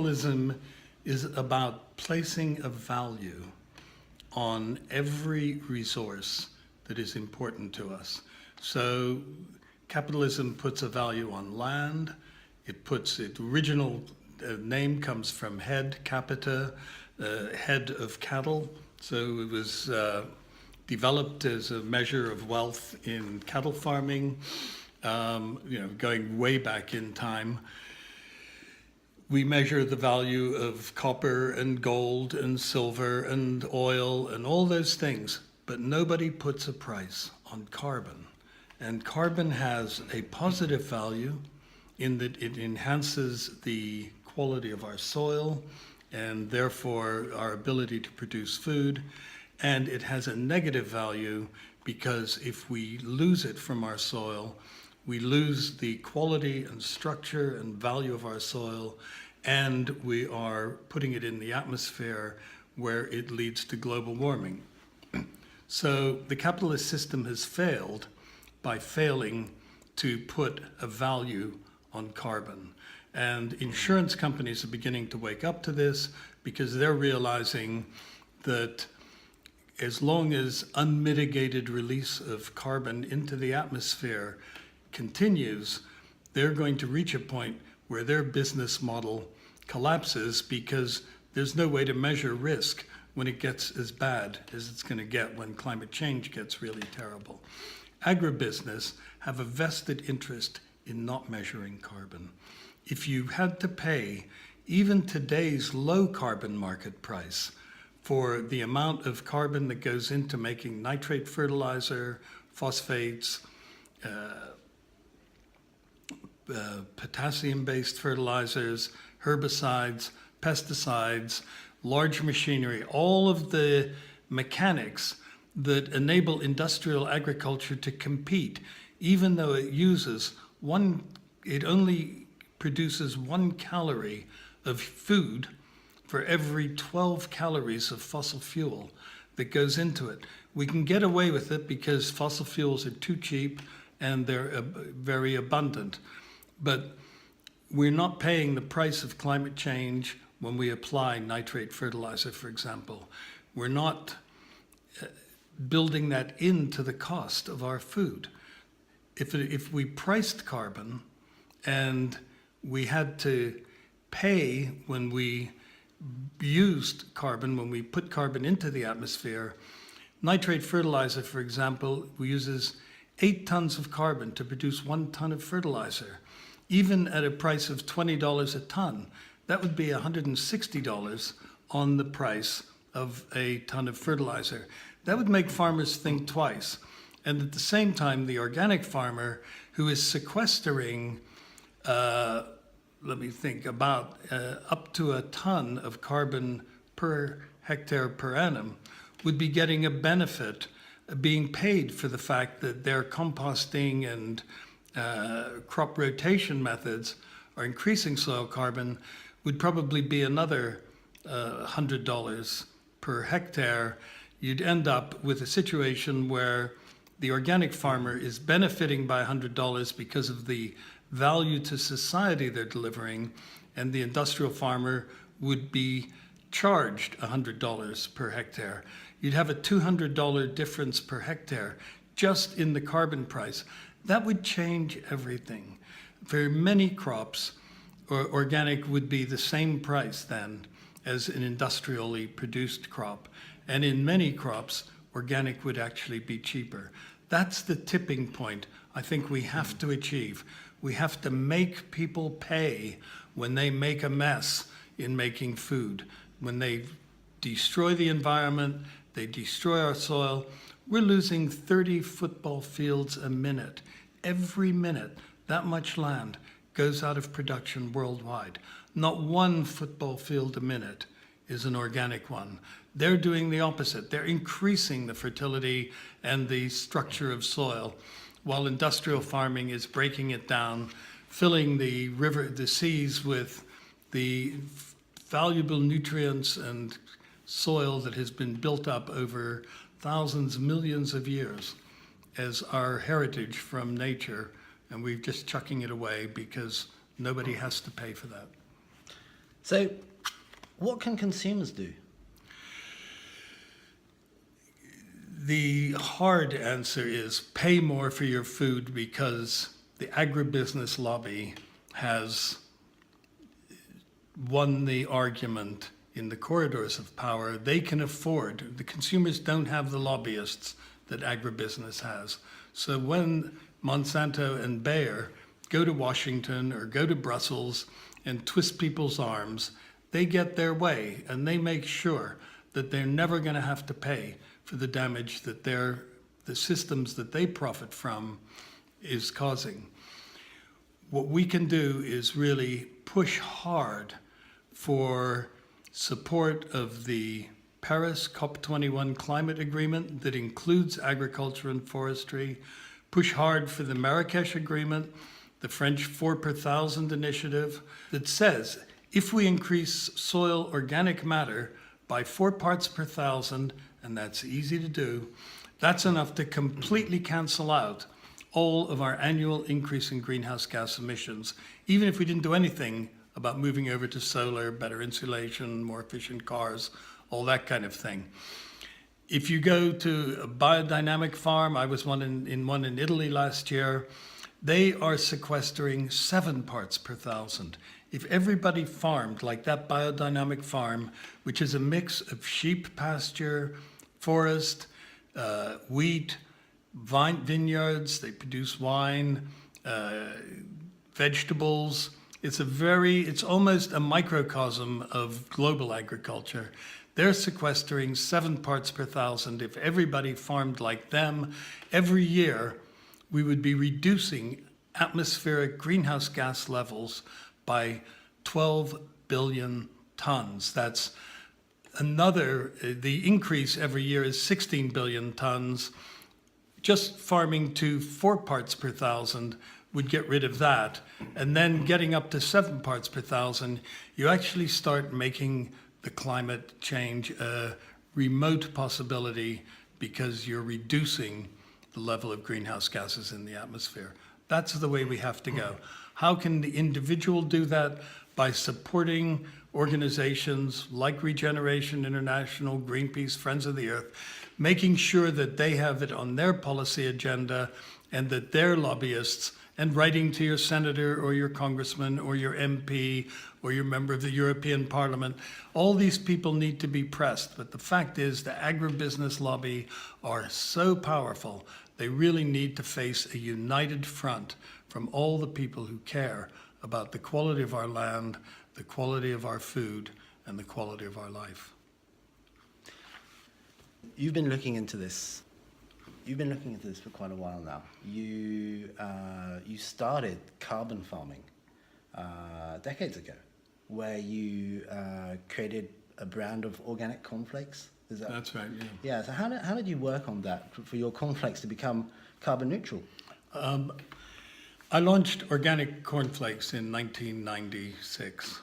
capitalism is about placing a value on every resource that is important to us. So capitalism puts a value on land. It puts its original name comes from head, capita, head of cattle. So it was developed as a measure of wealth in cattle farming, going way back in time. We measure the value of copper and gold and silver and oil and all those things, but nobody puts a price on carbon. And carbon has a positive value in that it enhances the quality of our soil and therefore our ability to produce food. And it has a negative value because if we lose it from our soil, we lose the quality and structure and value of our soil, and we are putting it in the atmosphere where it leads to global warming. So the capitalist system has failed by failing to put a value on carbon. And insurance companies are beginning to wake up to this because they're realizing that as long as unmitigated release of carbon into the atmosphere continues, they're going to reach a point where their business model collapses because there's no way to measure risk when it gets as bad as it's going to get when climate change gets really terrible. Agribusiness have a vested interest in not measuring carbon. If you had to pay even today's low carbon market price for the amount of carbon that goes into making nitrate fertilizer, phosphates, potassium-based fertilizers, herbicides, pesticides, large machinery, all of the mechanics that enable industrial agriculture to compete, even though it only produces 1 calorie of food for every 12 calories of fossil fuel that goes into it. We can get away with it because fossil fuels are too cheap and they're very abundant. But we're not paying the price of climate change when we apply nitrate fertilizer, for example. We're not building that into the cost of our food. If we priced carbon and we had to pay when we used carbon, when we put carbon into the atmosphere, nitrate fertilizer, for example, uses 8 tons of carbon to produce 1 ton of fertilizer. Even at a price of $20 a ton, that would be $160 on the price of a ton of fertilizer. That would make farmers think twice. And at the same time, the organic farmer who is sequestering, about up to a ton of carbon per hectare per annum would be getting a benefit, being paid for the fact that their composting and crop rotation methods are increasing soil carbon, would probably be another $100 per hectare. You'd end up with a situation where the organic farmer is benefiting by $100 because of the value to society they're delivering, and the industrial farmer would be charged $100 per hectare. You'd have a $200 difference per hectare just in the carbon price. That would change everything. For many crops, organic would be the same price then as an industrially produced crop. And in many crops, organic would actually be cheaper. That's the tipping point I think we have to achieve. We have to make people pay when they make a mess in making food. When they destroy the environment, they destroy our soil. We're losing 30 football fields a minute. Every minute, that much land goes out of production worldwide. Not 1 football field a minute is an organic one. They're doing the opposite. They're increasing the fertility and the structure of soil, while industrial farming is breaking it down, filling the seas with the valuable nutrients and soil that has been built up over thousands, millions of years as our heritage from nature, and we're just chucking it away because nobody has to pay for that. So, what can consumers do? The hard answer is pay more for your food, because the agribusiness lobby has won the argument in the corridors of power. They can afford, the consumers don't have the lobbyists that agribusiness has. So when Monsanto and Bayer go to Washington or go to Brussels and twist people's arms, they get their way, and they make sure that they're never going to have to pay for the damage that the systems that they profit from is causing. What we can do is really push hard for support of the Paris COP21 climate agreement that includes agriculture and forestry, push hard for the Marrakesh Agreement, the French 4 per thousand initiative that says if we increase soil organic matter by 4 parts per thousand, and that's easy to do, that's enough to completely cancel out all of our annual increase in greenhouse gas emissions, even if we didn't do anything about moving over to solar, better insulation, more efficient cars, all that kind of thing. If you go to a biodynamic farm, I was one in Italy last year, they are sequestering 7 parts per thousand. If everybody farmed like that biodynamic farm, which is a mix of sheep pasture, forest, wheat, vineyards, they produce wine, vegetables. It's almost a microcosm of global agriculture. They're sequestering 7 parts per thousand. If everybody farmed like them, every year we would be reducing atmospheric greenhouse gas levels by 12 billion tons. That's the increase every year is 16 billion tons. Just farming to 4 parts per thousand would get rid of that. And then getting up to 7 parts per thousand, you actually start making the climate change a remote possibility, because you're reducing the level of greenhouse gases in the atmosphere. That's the way we have to go. How can the individual do that? By supporting organizations like Regeneration International, Greenpeace, Friends of the Earth, making sure that they have it on their policy agenda, and that their lobbyists, and writing to your senator or your congressman or your MP or your member of the European Parliament, all these people need to be pressed. But the fact is, the agribusiness lobby are so powerful, they really need to face a united front from all the people who care about the quality of our land, the quality of our food, and the quality of our life. You've been looking into this. You've been looking into this for quite a while now. You started carbon farming decades ago, where you created a brand of organic cornflakes. That's right, yeah. Yeah, so how did you work on that for your cornflakes to become carbon neutral? I launched organic cornflakes in 1996.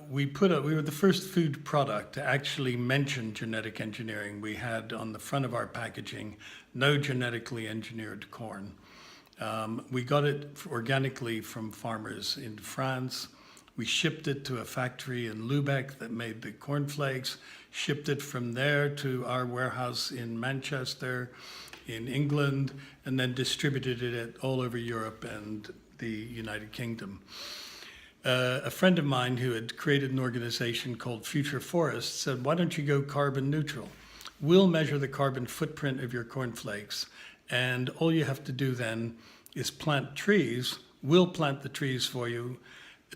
We were the first food product to actually mention genetic engineering. We had on the front of our packaging, no genetically engineered corn. We got it organically from farmers in France. We shipped it to a factory in Lubeck that made the cornflakes, shipped it from there to our warehouse in Manchester, in England, and then distributed it all over Europe and the United Kingdom. A friend of mine who had created an organization called Future Forests said, why don't you go carbon neutral? We'll measure the carbon footprint of your cornflakes, and all you have to do then is plant trees. We'll plant the trees for you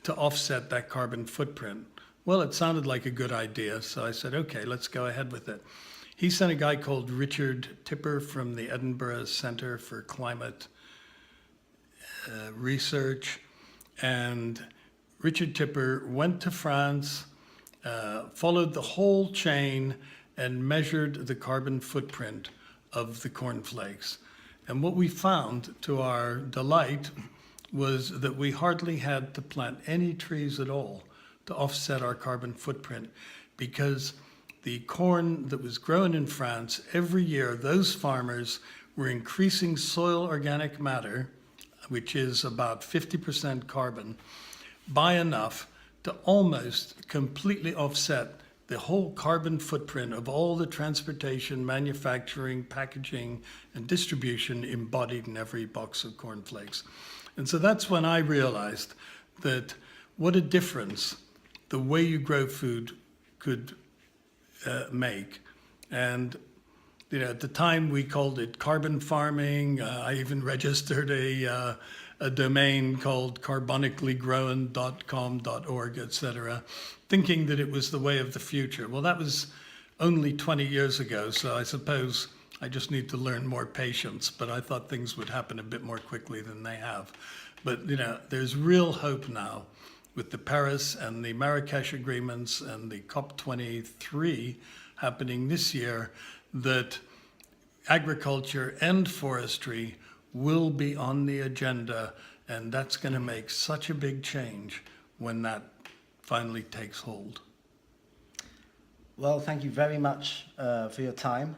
to offset that carbon footprint. Well, it sounded like a good idea, so I said, okay, let's go ahead with it. He sent a guy called Richard Tipper from the Edinburgh Centre for Climate Research, and Richard Tipper went to France, followed the whole chain, and measured the carbon footprint of the cornflakes. And what we found, to our delight, was that we hardly had to plant any trees at all to offset our carbon footprint, because the corn that was grown in France, every year those farmers were increasing soil organic matter, which is about 50% carbon, by enough to almost completely offset the whole carbon footprint of all the transportation, manufacturing, packaging, and distribution embodied in every box of cornflakes. And so that's when I realized that what a difference the way you grow food could make. And at the time we called it carbon farming. I even registered a domain called carbonicallygrown.com.org, etc., thinking that it was the way of the future. Well, that was only 20 years ago, so I suppose I just need to learn more patience, but I thought things would happen a bit more quickly than they have. But, there's real hope now with the Paris and the Marrakesh agreements and the COP23 happening this year, that agriculture and forestry will be on the agenda, and that's going to make such a big change when that finally takes hold. Well, thank you very much for your time.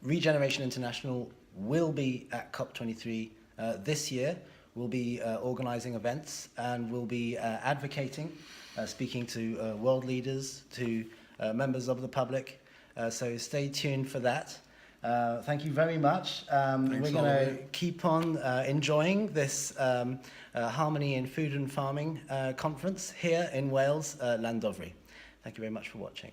Regeneration International will be at COP23 this year. We'll be organizing events, and we'll be advocating, speaking to world leaders, to members of the public. So stay tuned for that. Thank you very much. We're going to keep on enjoying this Harmony in Food and Farming conference here in Wales, Llandovery. Thank you very much for watching.